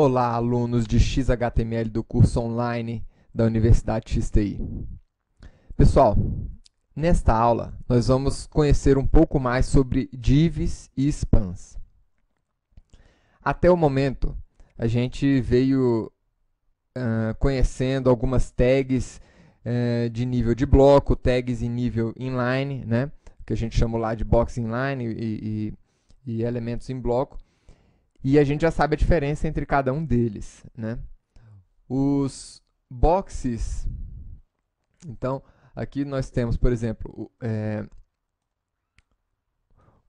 Olá, alunos de XHTML do curso online da Universidade XTI. Pessoal, nesta aula nós vamos conhecer um pouco mais sobre divs e spans. Até o momento, a gente veio conhecendo algumas tags de nível de bloco, tags em nível inline, né? Que a gente chama lá de box inline e elementos em bloco. E a gente já sabe a diferença entre cada um deles, né? Os boxes, então, aqui nós temos, por exemplo,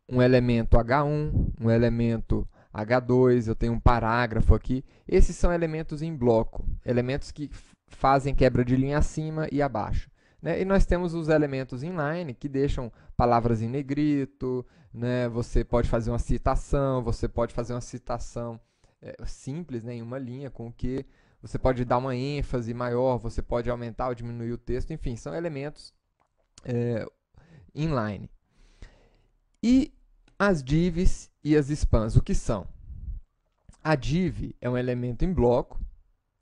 um elemento H1, um elemento H2, eu tenho um parágrafo aqui. Esses são elementos em bloco, elementos que fazem quebra de linha acima e abaixo. Né? E nós temos os elementos inline, que deixam palavras em negrito, né? Você pode fazer uma citação, você pode fazer uma citação simples, né, em uma linha, com o que você pode dar uma ênfase maior, você pode aumentar ou diminuir o texto, enfim, são elementos inline. E as divs e as spans, o que são? A div é um elemento em bloco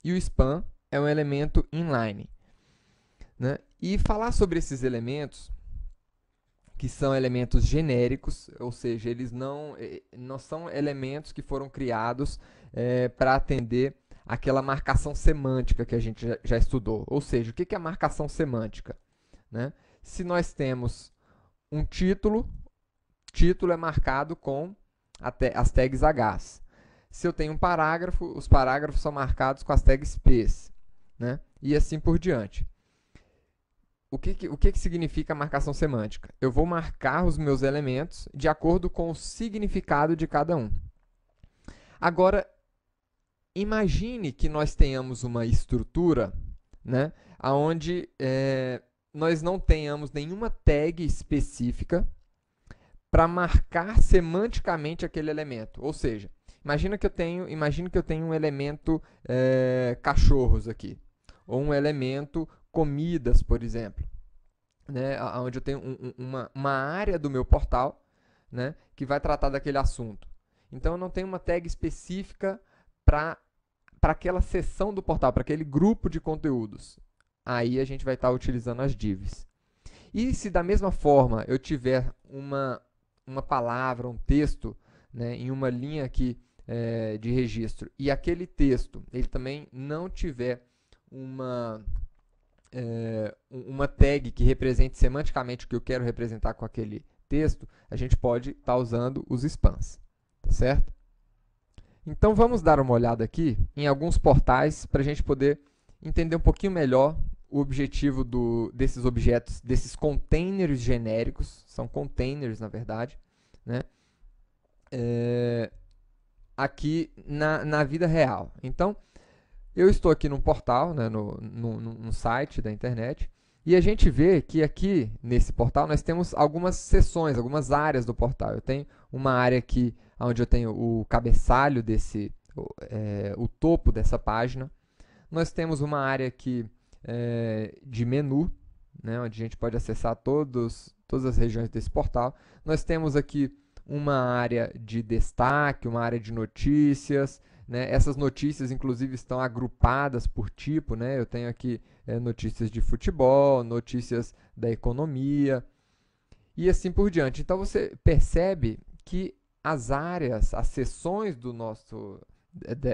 e o span é um elemento inline. Né? E falar sobre esses elementos, que são elementos genéricos, ou seja, eles não são elementos que foram criados para atender aquela marcação semântica que a gente já estudou. Ou seja, o que é a marcação semântica? Né? Se nós temos um título, título é marcado com as tags Hs. Se eu tenho um parágrafo, os parágrafos são marcados com as tags Ps. Né? E assim por diante. O que significa a marcação semântica? Eu vou marcar os meus elementos de acordo com o significado de cada um. Agora, imagine que nós tenhamos uma estrutura, né, onde nós não tenhamos nenhuma tag específica para marcar semanticamente aquele elemento. Ou seja, imagine que eu tenho um elemento cachorros aqui, ou um elemento comidas, por exemplo, né, onde eu tenho uma área do meu portal, né, que vai tratar daquele assunto. Então, eu não tenho uma tag específica para aquela seção do portal, para aquele grupo de conteúdos. Aí a gente vai estar utilizando as divs. E se da mesma forma eu tiver uma palavra, um texto, né, em uma linha aqui de registro, e aquele texto ele também não tiver uma tag que represente semanticamente o que eu quero representar com aquele texto, a gente pode estar usando os spans, tá certo? Então vamos dar uma olhada aqui em alguns portais para a gente poder entender um pouquinho melhor o objetivo desses objetos, desses containers genéricos, são containers na verdade, né? Aqui na vida real. Então, eu estou aqui num portal, né, num site da internet, e a gente vê que aqui nesse portal nós temos algumas seções, algumas áreas do portal. Eu tenho uma área aqui onde eu tenho o cabeçalho o topo dessa página. Nós temos uma área aqui de menu, né, onde a gente pode acessar todas as regiões desse portal. Nós temos aqui uma área de destaque, uma área de notícias, né? Essas notícias, inclusive, estão agrupadas por tipo, né? Eu tenho aqui notícias de futebol, notícias da economia e assim por diante. Então, você percebe que as áreas, as seções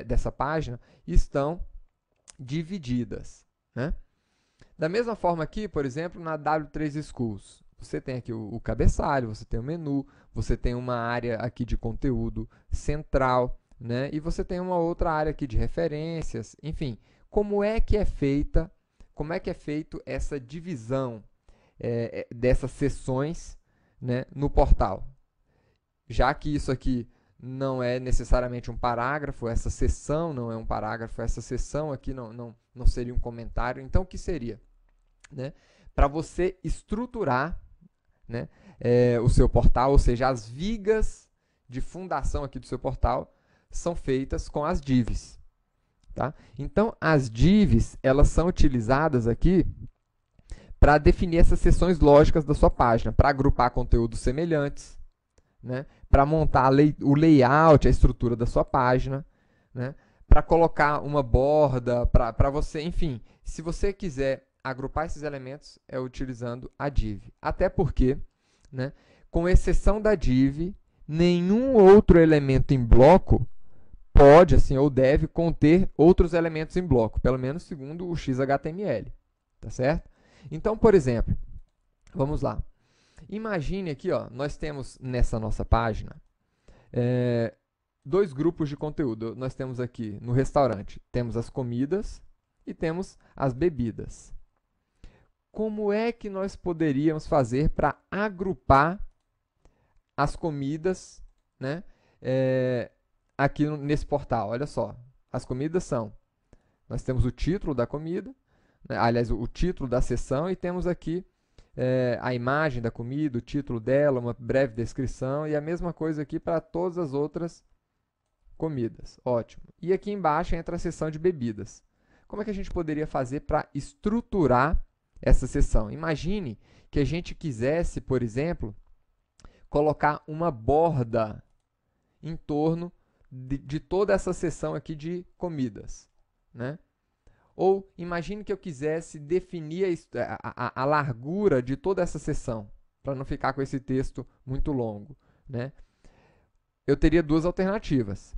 dessa página estão divididas, né? Da mesma forma aqui, por exemplo, na W3 Schools, você tem aqui o cabeçalho, você tem o menu, você tem uma área aqui de conteúdo central, né? E você tem uma outra área aqui de referências, enfim, como é feito essa divisão dessas seções, né, no portal? Já que isso aqui não é necessariamente um parágrafo, essa seção não é um parágrafo, essa seção aqui não seria um comentário, então o que seria? Né? Para você estruturar, né, o seu portal, ou seja, as vigas de fundação aqui do seu portal são feitas com as divs. Tá? Então, as divs elas são utilizadas aqui para definir essas seções lógicas da sua página, para agrupar conteúdos semelhantes, né? Para montar o layout, a estrutura da sua página, né? para colocar uma borda, para você, enfim, se você quiser agrupar esses elementos, é utilizando a div. Até porque, né, com exceção da div, nenhum outro elemento em bloco pode, assim, ou deve conter outros elementos em bloco, pelo menos segundo o XHTML, tá certo? Então, por exemplo, vamos lá. Imagine aqui, ó, nós temos nessa nossa página dois grupos de conteúdo. Nós temos aqui no restaurante, temos as comidas e temos as bebidas. Como é que nós poderíamos fazer para agrupar as comidas, né, aqui nesse portal? Olha só, as comidas são, nós temos o título da comida, né, aliás, o título da seção, e temos aqui a imagem da comida, o título dela, uma breve descrição, e a mesma coisa aqui para todas as outras comidas. Ótimo. E aqui embaixo entra a seção de bebidas. Como é que a gente poderia fazer para estruturar essa seção? Imagine que a gente quisesse, por exemplo, colocar uma borda em torno de toda essa seção aqui de comidas, né? Ou imagine que eu quisesse definir a largura de toda essa seção, para não ficar com esse texto muito longo, né? Eu teria duas alternativas.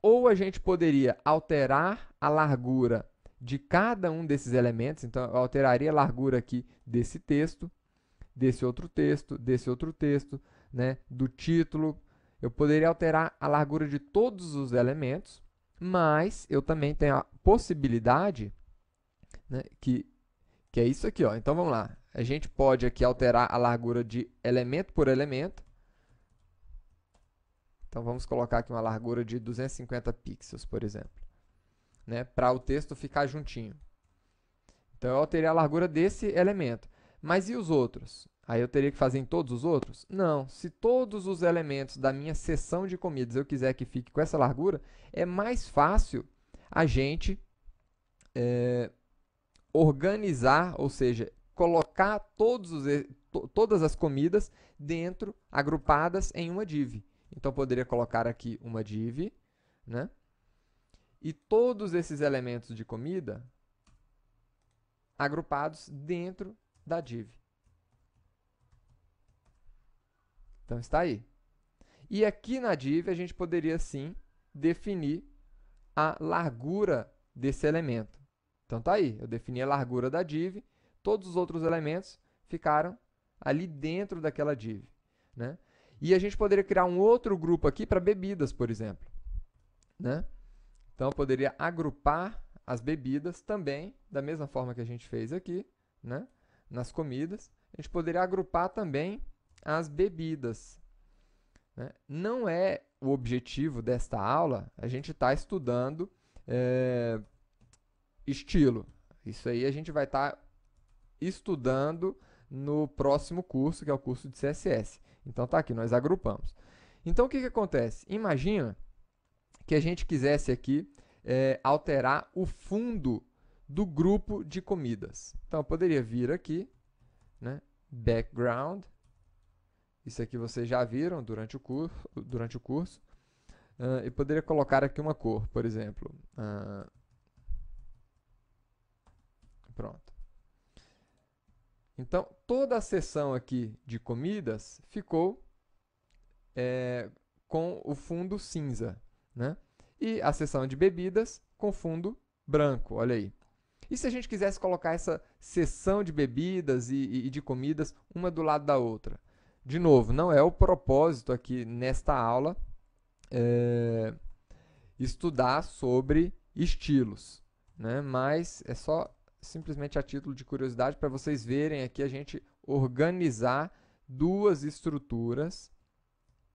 Ou a gente poderia alterar a largura de cada um desses elementos, então eu alteraria a largura aqui desse texto, desse outro texto, né, do título. Eu poderia alterar a largura de todos os elementos, mas eu também tenho a possibilidade, né, que é isso aqui, ó. Então vamos lá. A gente pode aqui alterar a largura de elemento por elemento. Então vamos colocar aqui uma largura de 250 pixels, por exemplo, né, para o texto ficar juntinho. Então eu alterei a largura desse elemento. Mas e os outros? Aí eu teria que fazer em todos os outros? Não. Se todos os elementos da minha seção de comidas eu quiser que fique com essa largura, é mais fácil a gente organizar, ou seja, colocar todas as comidas dentro, agrupadas em uma div. Então, eu poderia colocar aqui uma div, né? E todos esses elementos de comida agrupados dentro da div. Então, está aí. E aqui na div, a gente poderia, sim, definir a largura desse elemento. Então, está aí. Eu defini a largura da div, todos os outros elementos ficaram ali dentro daquela div, né? E a gente poderia criar um outro grupo aqui para bebidas, por exemplo, né? Então, eu poderia agrupar as bebidas também, da mesma forma que a gente fez aqui, né, nas comidas. A gente poderia agrupar também as bebidas, né? Não é o objetivo desta aula a gente estar estudando estilo. Isso aí a gente vai estar estudando no próximo curso, que é o curso de CSS. Então, tá aqui, nós agrupamos. Então, o que acontece? Imagina que a gente quisesse aqui alterar o fundo do grupo de comidas. Então, eu poderia vir aqui, né, background. Isso aqui vocês já viram durante o curso. E poderia colocar aqui uma cor, por exemplo. Pronto. Então, toda a seção aqui de comidas ficou com o fundo cinza, né? E a seção de bebidas com fundo branco, olha aí. E se a gente quisesse colocar essa seção de bebidas e de comidas uma do lado da outra? De novo, não é o propósito aqui nesta aula estudar sobre estilos, né? Mas é só simplesmente a título de curiosidade para vocês verem aqui a gente organizar duas estruturas,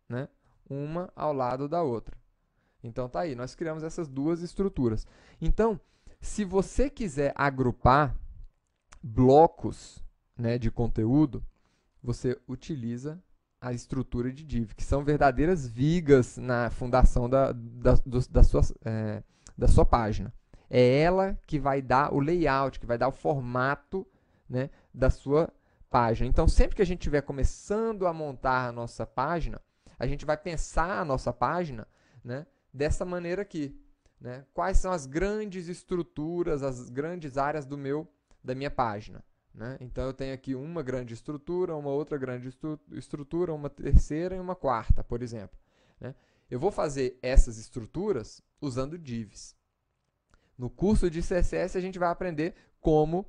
né, uma ao lado da outra. Então tá aí, nós criamos essas duas estruturas. Então, se você quiser agrupar blocos, né, de conteúdo, você utiliza a estrutura de div, que são verdadeiras vigas na fundação da sua página. É ela que vai dar o layout, que vai dar o formato, né, da sua página. Então, sempre que a gente estiver começando a montar a nossa página, a gente vai pensar a nossa página, né, dessa maneira aqui, né? Quais são as grandes estruturas, as grandes áreas da minha página, né? Então eu tenho aqui uma grande estrutura, uma outra grande estrutura, uma terceira e uma quarta, por exemplo, né? Eu vou fazer essas estruturas usando divs. No curso de CSS a gente vai aprender como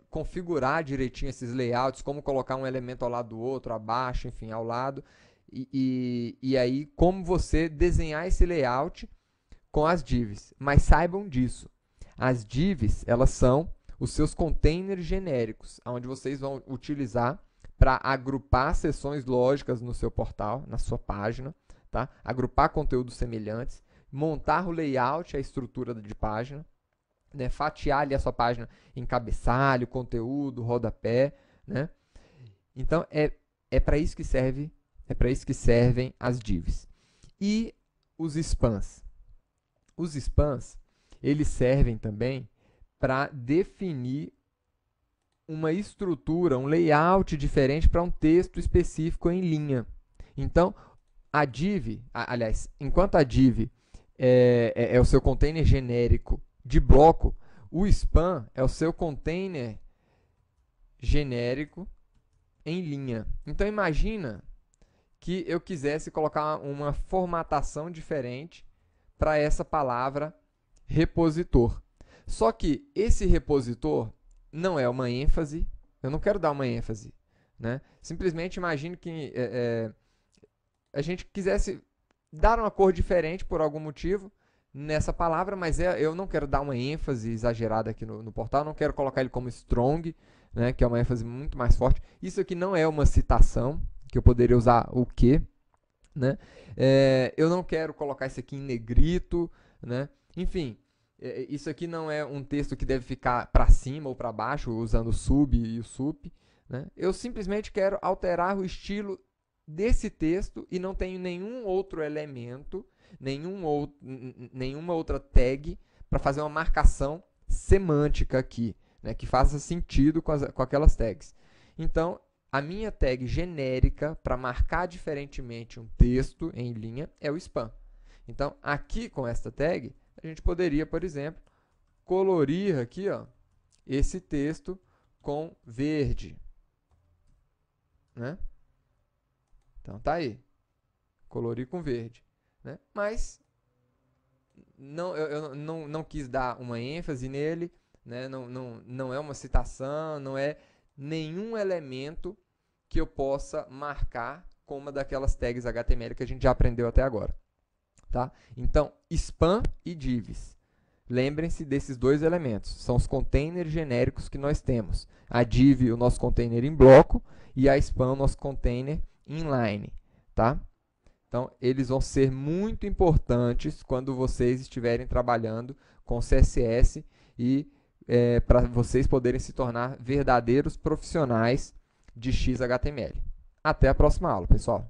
configurar direitinho esses layouts, como colocar um elemento ao lado do outro, abaixo, enfim, ao lado, e aí como você desenhar esse layout com as divs. Mas saibam disso, as divs, elas são os seus containers genéricos, onde vocês vão utilizar para agrupar seções lógicas no seu portal, na sua página, tá? Agrupar conteúdos semelhantes, montar o layout, a estrutura de página, né? Fatiar ali a sua página em cabeçalho, conteúdo, rodapé, né? Então é para isso que servem as divs. E os spans. Os spans, eles servem também para definir uma estrutura, um layout diferente para um texto específico em linha. Então, a div, aliás, enquanto a div é o seu container genérico de bloco, o span é o seu container genérico em linha. Então, imagina que eu quisesse colocar uma formatação diferente para essa palavra repositor. Só que esse repositor não é uma ênfase, eu não quero dar uma ênfase, né? Simplesmente imagine que a gente quisesse dar uma cor diferente por algum motivo nessa palavra, mas eu não quero dar uma ênfase exagerada aqui no portal, não quero colocar ele como strong, né, que é uma ênfase muito mais forte. Isso aqui não é uma citação, que eu poderia usar o que, né? Eu não quero colocar isso aqui em negrito, né? Enfim, isso aqui não é um texto que deve ficar para cima ou para baixo, usando o sub e o sup, né? Eu simplesmente quero alterar o estilo desse texto e não tenho nenhum outro elemento, nenhuma outra tag para fazer uma marcação semântica aqui, né, que faça sentido com aquelas tags. Então, a minha tag genérica para marcar diferentemente um texto em linha é o span. Então, aqui com esta tag, a gente poderia, por exemplo, colorir aqui, ó, esse texto com verde, né? Então, tá aí. Colorir com verde, né? Mas eu não quis dar uma ênfase nele, né? Não é uma citação, não é nenhum elemento que eu possa marcar com uma daquelas tags HTML que a gente já aprendeu até agora. Tá? Então, span e divs. Lembrem-se desses dois elementos. São os containers genéricos que nós temos. A div, o nosso container em bloco, e a span, o nosso container inline. Tá? Então, eles vão ser muito importantes quando vocês estiverem trabalhando com CSS e para vocês poderem se tornar verdadeiros profissionais de XHTML. Até a próxima aula, pessoal!